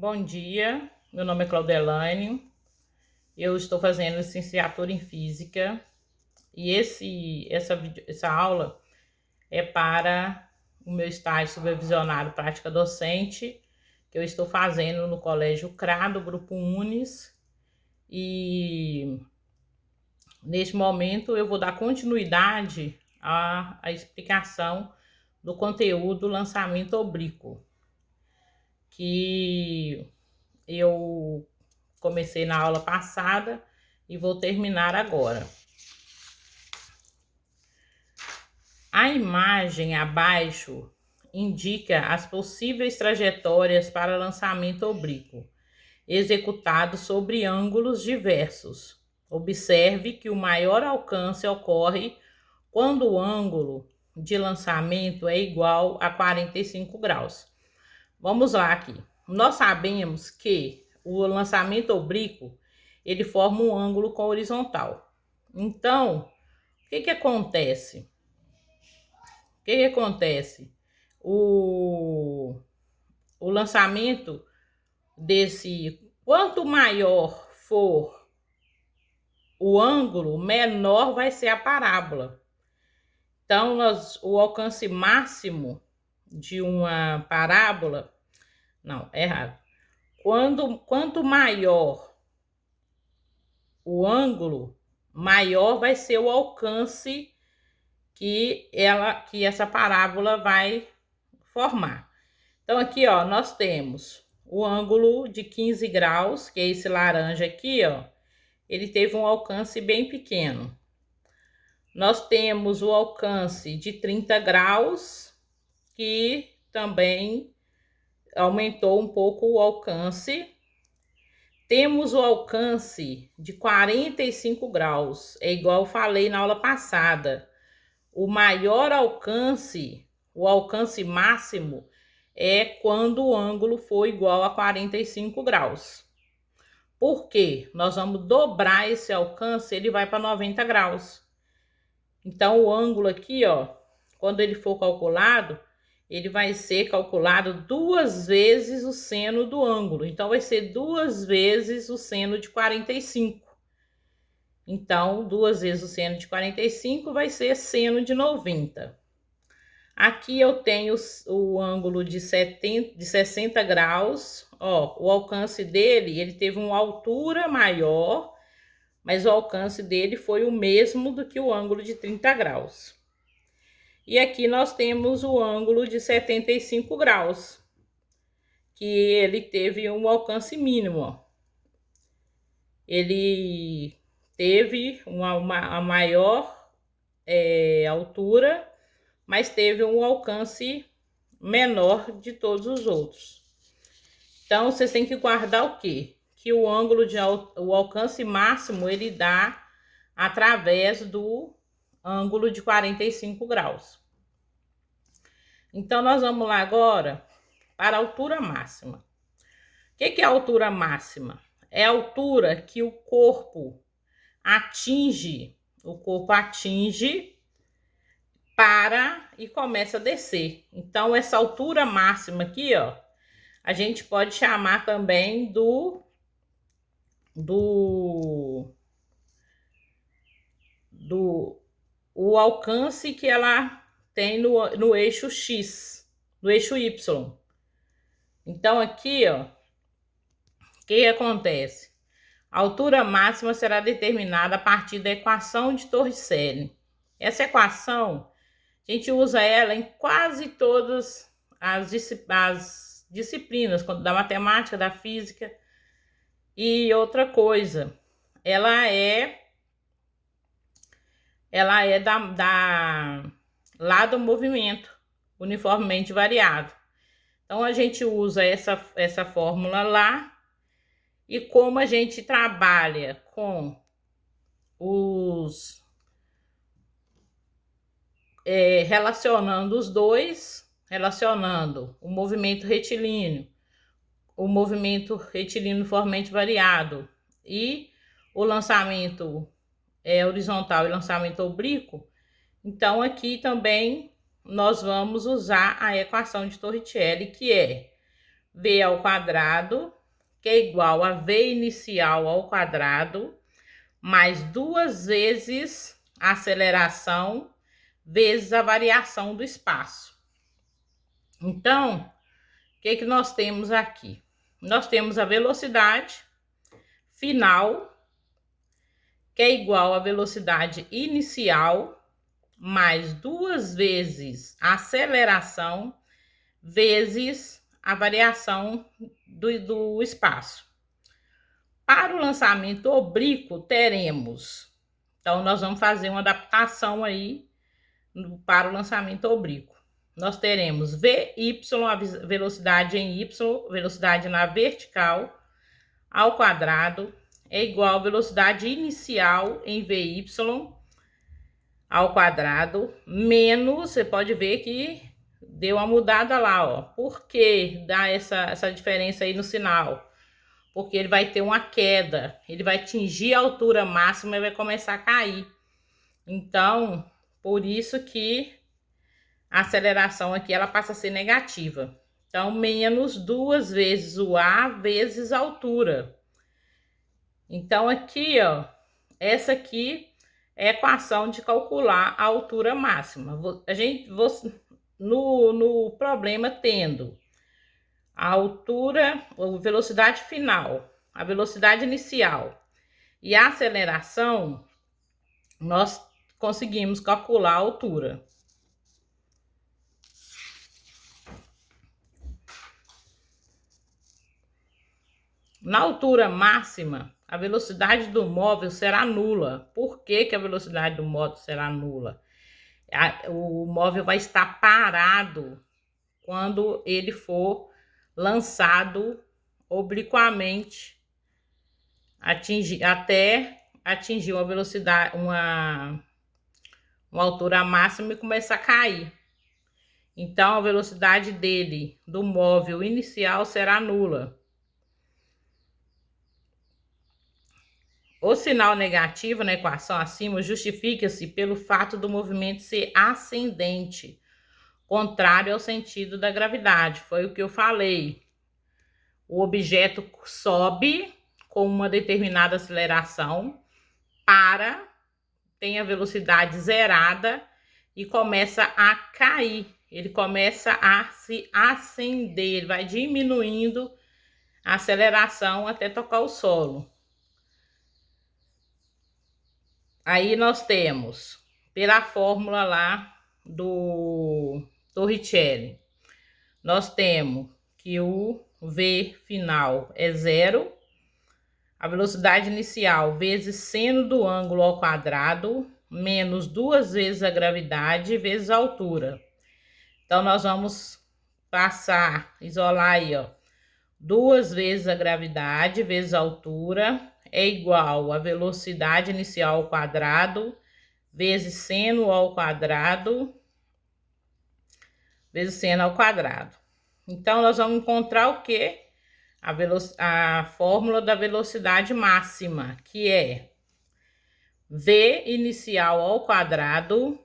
Bom dia, meu nome é Claudelane, eu estou fazendo licenciatura em Física e essa aula é para o meu estágio supervisionado prática docente, que eu estou fazendo no Colégio CRA do Grupo Unis, e neste momento eu vou dar continuidade à explicação do conteúdo lançamento oblíquo, que eu comecei na aula passada e vou terminar agora. A imagem abaixo indica as possíveis trajetórias para lançamento oblíquo, executado sobre ângulos diversos. Observe que o maior alcance ocorre quando o ângulo de lançamento é igual a 45 graus. Vamos lá aqui. Nós sabemos que o lançamento oblíquo, ele forma um ângulo com horizontal. Então, o que acontece? O lançamento quanto maior for o ângulo, menor vai ser a parábola. Então, o alcance máximo de uma parábola, não, é errado. Quanto maior o ângulo, maior vai ser o alcance que essa parábola vai formar. Então, aqui, ó, nós temos o ângulo de 15 graus, que é esse laranja aqui, ó, ele teve um alcance bem pequeno. Nós temos o alcance de 30 graus, que também aumentou um pouco o alcance. Temos o alcance de 45 graus, é igual eu falei na aula passada. O maior alcance, o alcance máximo, é quando o ângulo for igual a 45 graus. Por quê? Nós vamos dobrar esse alcance, ele vai para 90 graus. Então, o ângulo aqui, ó, quando ele for calculado, ele vai ser calculado 2 vezes o seno do ângulo. Então, vai ser 2 vezes o seno de 45. Então, 2 vezes o seno de 45 vai ser seno de 90. Aqui eu tenho o ângulo de 60 graus. Ó, o alcance dele, ele teve uma altura maior, mas o alcance dele foi o mesmo do que o ângulo de 30 graus. E aqui nós temos o ângulo de 75 graus, que ele teve um alcance mínimo, ó. Ele teve uma maior altura, mas teve um alcance menor de todos os outros. Então, vocês têm que guardar o quê? Que o ângulo o alcance máximo, ele dá através do ângulo de 45 graus. Então, nós vamos lá agora para a altura máxima. O que é a altura máxima? É a altura que o corpo atinge, para e começa a descer. Então, essa altura máxima aqui, ó, a gente pode chamar também do o alcance que ela tem no eixo X, no eixo Y. Então, aqui, ó, o que acontece? A altura máxima será determinada a partir da equação de Torricelli. Essa equação, a gente usa ela em quase todas as disciplinas, da matemática, da física. E outra coisa, ela é lá do movimento uniformemente variado. Então, a gente usa essa fórmula lá, e como a gente trabalha com relacionando os dois, relacionando o movimento retilíneo uniformemente variado e o lançamento horizontal e lançamento oblíquo, então aqui também nós vamos usar a equação de Torricelli, que é V ao quadrado, que é igual a V inicial ao quadrado, mais 2 vezes a aceleração, vezes a variação do espaço. Então, o que nós temos aqui? Nós temos a velocidade final, que é igual à velocidade inicial, mais 2 vezes a aceleração, vezes a variação do espaço. Para o lançamento oblíquo, teremos... Então, nós vamos fazer uma adaptação aí para o lançamento oblíquo. Nós teremos VY, a velocidade em Y, velocidade na vertical, ao quadrado, é igual a velocidade inicial em VY ao quadrado, menos, você pode ver que deu uma mudada lá, ó. Por que dá essa diferença aí no sinal? Porque ele vai ter uma queda, ele vai atingir a altura máxima e vai começar a cair. Então, por isso que a aceleração aqui ela passa a ser negativa. Então, menos 2 vezes o A vezes a altura. Então, aqui, ó, essa aqui é a equação de calcular a altura máxima. No problema, tendo a altura, a velocidade final, a velocidade inicial e a aceleração, nós conseguimos calcular a altura. Na altura máxima, a velocidade do móvel será nula. Por que a velocidade do móvel será nula? O móvel vai estar parado quando ele for lançado obliquamente até atingir uma velocidade, uma altura máxima e começar a cair. Então, a velocidade dele, do móvel inicial, será nula. O sinal negativo na equação acima justifica-se pelo fato do movimento ser ascendente, contrário ao sentido da gravidade. Foi o que eu falei. O objeto sobe com uma determinada aceleração, tem a velocidade zerada e começa a cair. Ele começa a se ascender, ele vai diminuindo a aceleração até tocar o solo. Aí nós temos, pela fórmula lá do Torricelli, nós temos que o V final é zero, a velocidade inicial vezes seno do ângulo ao quadrado, menos 2 vezes a gravidade vezes a altura. Então, nós vamos isolar aí, ó, 2 vezes a gravidade vezes a altura é igual a velocidade inicial ao quadrado vezes seno ao quadrado vezes seno ao quadrado. Então, nós vamos encontrar o quê? A fórmula da velocidade máxima, que é V inicial ao quadrado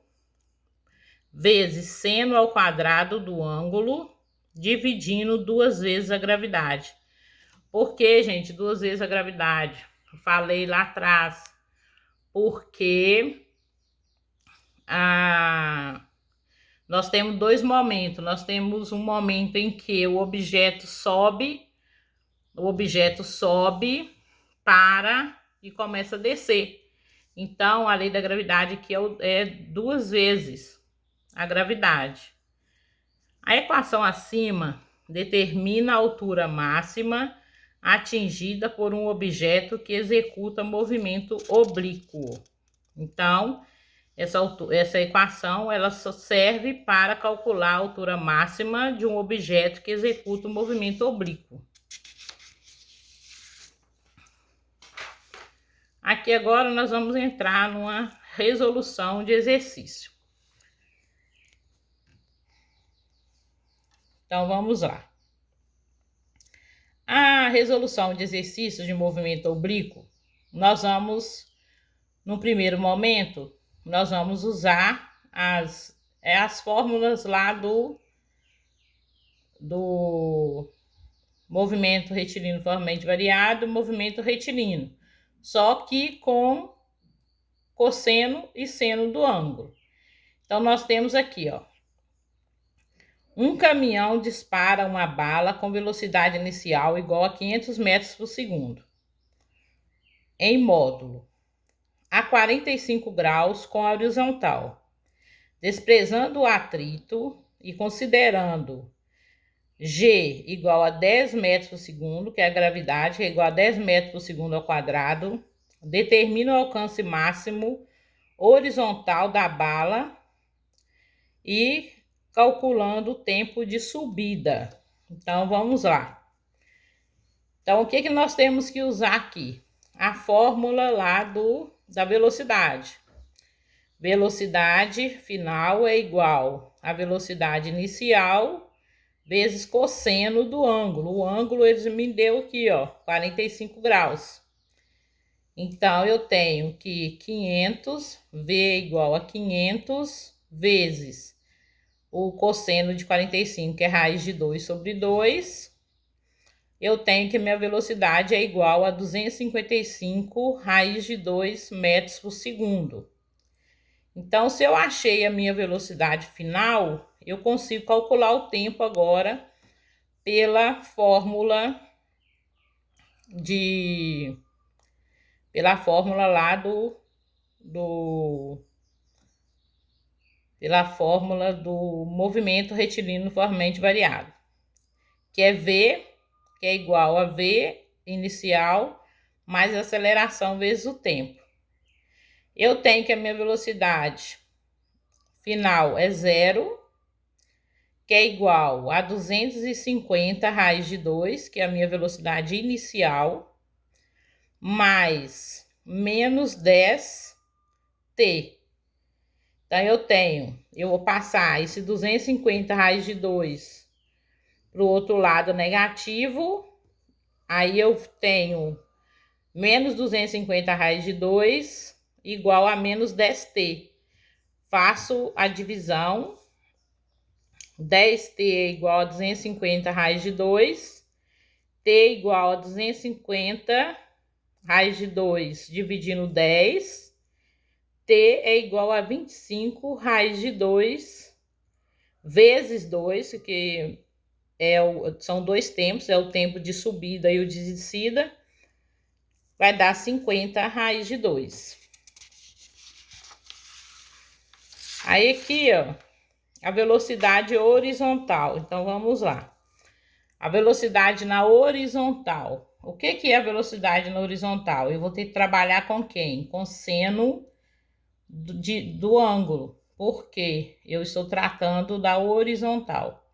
vezes seno ao quadrado do ângulo, dividindo 2 vezes a gravidade. Por que, gente, 2 vezes a gravidade? Eu falei lá atrás. Porque nós temos 2 momentos. Nós temos um momento em que o objeto sobe, para e começa a descer. Então, a lei da gravidade aqui é 2 vezes a gravidade. A equação acima determina a altura máxima atingida por um objeto que executa movimento oblíquo. Então, essa equação ela só serve para calcular a altura máxima de um objeto que executa um movimento oblíquo. Aqui agora nós vamos entrar numa resolução de exercício. Então, vamos lá. A resolução de exercícios de movimento oblíquo, nós vamos, no primeiro momento, nós vamos usar as fórmulas lá do movimento retilíneo uniformemente variado, movimento retilíneo, só que com cosseno e seno do ângulo. Então, nós temos aqui, ó, um caminhão dispara uma bala com velocidade inicial igual a 500 metros por segundo, em módulo, a 45 graus com a horizontal, desprezando o atrito e considerando G igual a 10 metros por segundo, que é a gravidade, que é igual a 10 metros por segundo ao quadrado, determina o alcance máximo horizontal da bala e calculando o tempo de subida. Então, vamos lá. Então, o que nós temos que usar aqui? A fórmula lá da velocidade. Velocidade final é igual à velocidade inicial vezes cosseno do ângulo. O ângulo ele me deu aqui, ó, 45 graus. Então, eu tenho que 500, V igual a 500 vezes o cosseno de 45, que é raiz de 2 sobre 2. Eu tenho que minha velocidade é igual a 255 raiz de 2 metros por segundo. Então, se eu achei a minha velocidade final, eu consigo calcular o tempo agora pela fórmula lá pela fórmula do movimento retilíneo uniformemente variado, que é V, que é igual a V inicial mais a aceleração vezes o tempo. Eu tenho que a minha velocidade final é zero, que é igual a 250 raiz de 2, que é a minha velocidade inicial, mais menos 10 t. Então, eu vou passar esse 250 raiz de 2 para o outro lado negativo, aí eu tenho menos 250 raiz de 2 igual a menos 10t. Faço a divisão, 10t é igual a 250 raiz de 2, t igual a 250 raiz de 2 dividindo 10, t é igual a 25 raiz de 2 vezes 2, que são dois tempos, é o tempo de subida e o de descida, vai dar 50 raiz de 2. Aí aqui, ó, a velocidade horizontal. Então, vamos lá. A velocidade na horizontal. O que é a velocidade na horizontal? Eu vou ter que trabalhar com quem? Com seno do ângulo, porque eu estou tratando da horizontal.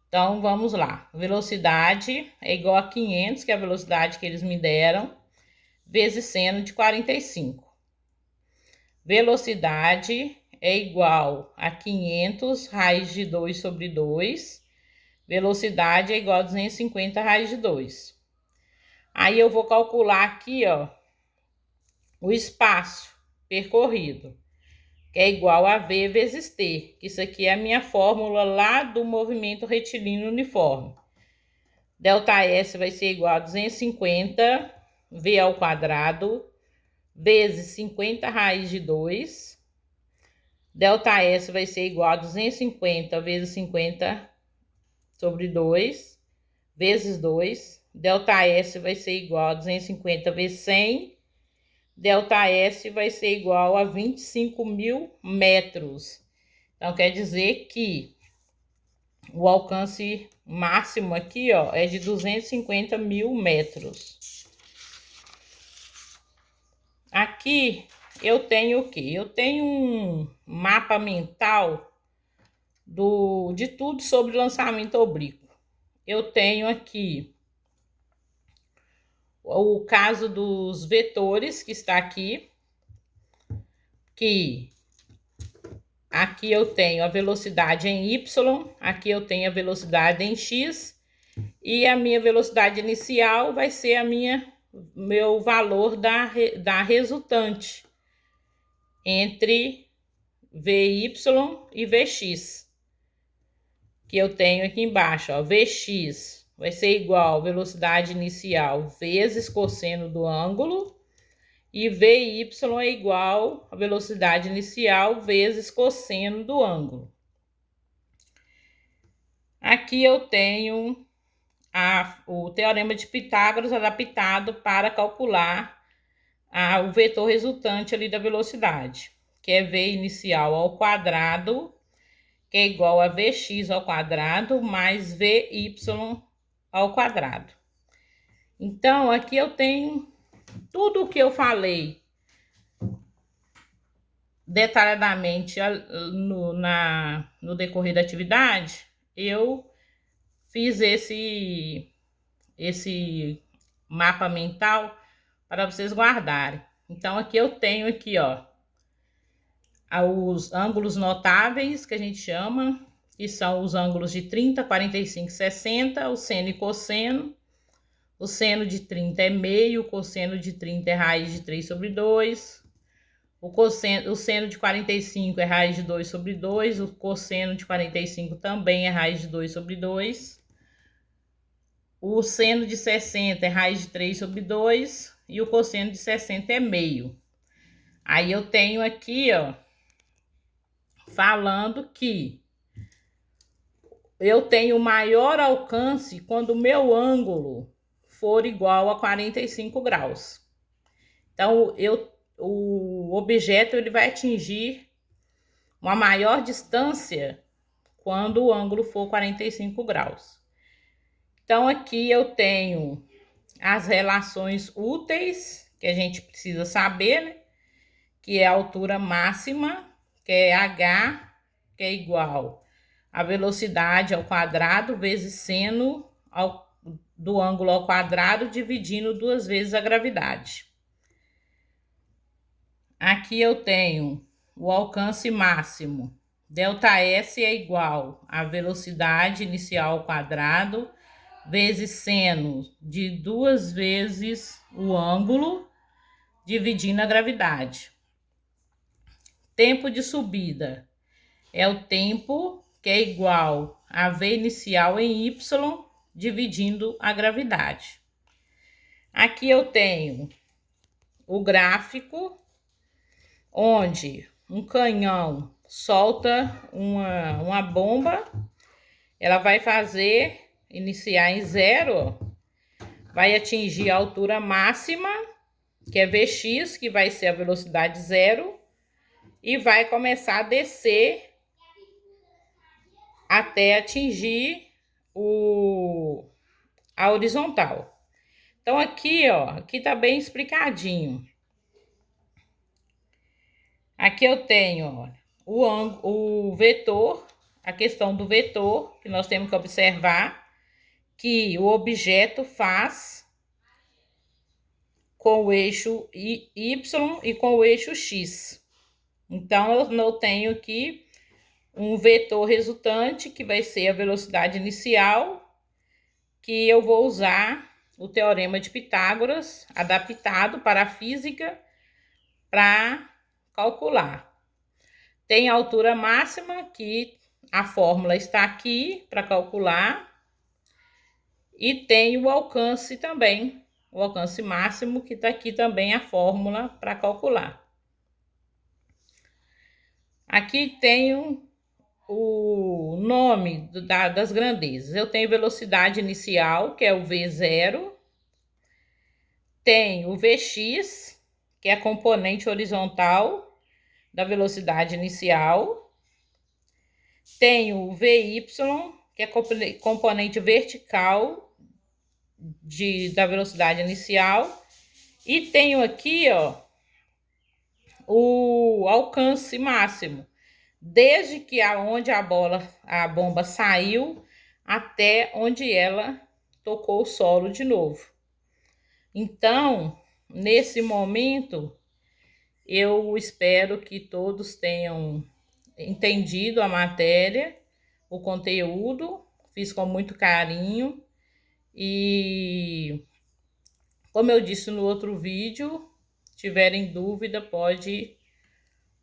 Então, vamos lá. Velocidade é igual a 500, que é a velocidade que eles me deram, vezes seno de 45. Velocidade é igual a 500 raiz de 2 sobre 2. Velocidade é igual a 250 raiz de 2. Aí eu vou calcular aqui, ó, o espaço percorrido, que é igual a V vezes T. Isso aqui é a minha fórmula lá do movimento retilíneo uniforme. Delta S vai ser igual a 250 V ao quadrado vezes 50 raiz de 2. Delta S vai ser igual a 250 vezes 50 sobre 2, vezes 2. Delta S vai ser igual a 250 vezes 100. Delta S vai ser igual a 25.000 metros. Então, quer dizer que o alcance máximo aqui, ó, é de 250.000 metros. Aqui eu tenho o quê? Eu tenho um mapa mental de tudo sobre lançamento oblíquo. Eu tenho aqui o caso dos vetores, que está aqui, que aqui eu tenho a velocidade em Y, aqui eu tenho a velocidade em X, e a minha velocidade inicial vai ser meu valor da resultante entre VY e VX, que eu tenho aqui embaixo, ó, VX vai ser igual velocidade inicial vezes cosseno do ângulo, e VY é igual a velocidade inicial vezes cosseno do ângulo. Aqui eu tenho o teorema de Pitágoras adaptado para calcular o vetor resultante ali da velocidade, que é V inicial ao quadrado, que é igual a Vx ao quadrado mais Vy ao quadrado. Então, aqui eu tenho tudo o que eu falei detalhadamente no decorrer da atividade. Eu fiz esse mapa mental para vocês guardarem. Então, aqui eu tenho aqui, ó, os ângulos notáveis, que a gente chama, que são os ângulos de 30, 45, 60, o seno e cosseno. O seno de 30 é meio, o cosseno de 30 é raiz de 3 sobre 2. O seno de 45 é raiz de 2 sobre 2. O cosseno de 45 também é raiz de 2 sobre 2. O seno de 60 é raiz de 3 sobre 2. E o cosseno de 60 é meio. Aí eu tenho aqui, ó, falando que eu tenho maior alcance quando o meu ângulo for igual a 45 graus. Então, o objeto ele vai atingir uma maior distância quando o ângulo for 45 graus. Então, aqui eu tenho as relações úteis que a gente precisa saber, né? Que é a altura máxima, que é h, que é igual a velocidade ao quadrado vezes seno do ângulo ao quadrado, dividindo 2 vezes a gravidade. Aqui eu tenho o alcance máximo. ΔS é igual a velocidade inicial ao quadrado vezes seno de 2 vezes o ângulo, dividindo a gravidade. Tempo de subida é o tempo que é igual a V inicial em Y, dividindo a gravidade. Aqui eu tenho o gráfico, onde um canhão solta uma bomba, ela vai iniciar em 0, vai atingir a altura máxima, que é Vx, que vai ser a velocidade 0, e vai começar a descer até atingir a horizontal. Então, aqui, ó, aqui tá bem explicadinho. Aqui eu tenho, ó, o vetor, a questão do vetor, que nós temos que observar que o objeto faz com o eixo Y e com o eixo X. Então, eu tenho aqui um vetor resultante, que vai ser a velocidade inicial, que eu vou usar o teorema de Pitágoras, adaptado para a física, para calcular. Tem a altura máxima, que a fórmula está aqui para calcular, e tem o alcance também, o alcance máximo, que está aqui também a fórmula para calcular. Aqui tenho o nome das grandezas. Eu tenho velocidade inicial, que é o V0. Tenho o Vx, que é a componente horizontal da velocidade inicial. Tenho o Vy, que é a componente vertical da velocidade inicial. E tenho aqui, ó, o alcance máximo, desde que aonde a bomba saiu até onde ela tocou o solo de novo. Então, nesse momento, eu espero que todos tenham entendido a matéria, o conteúdo, fiz com muito carinho. E, como eu disse no outro vídeo, tiverem dúvida, pode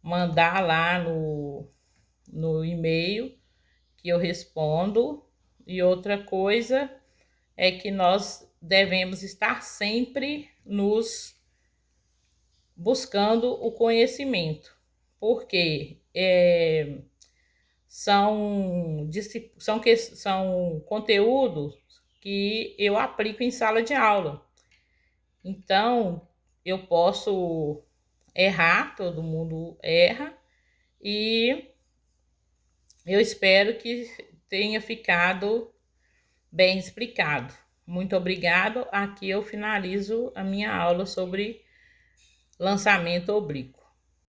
mandar lá no e-mail, que eu respondo. E outra coisa, é que nós devemos estar sempre nos buscando o conhecimento, porque são conteúdos que eu aplico em sala de aula. Então, eu posso errar, todo mundo erra, e eu espero que tenha ficado bem explicado. Muito obrigado. Aqui eu finalizo a minha aula sobre lançamento oblíquo.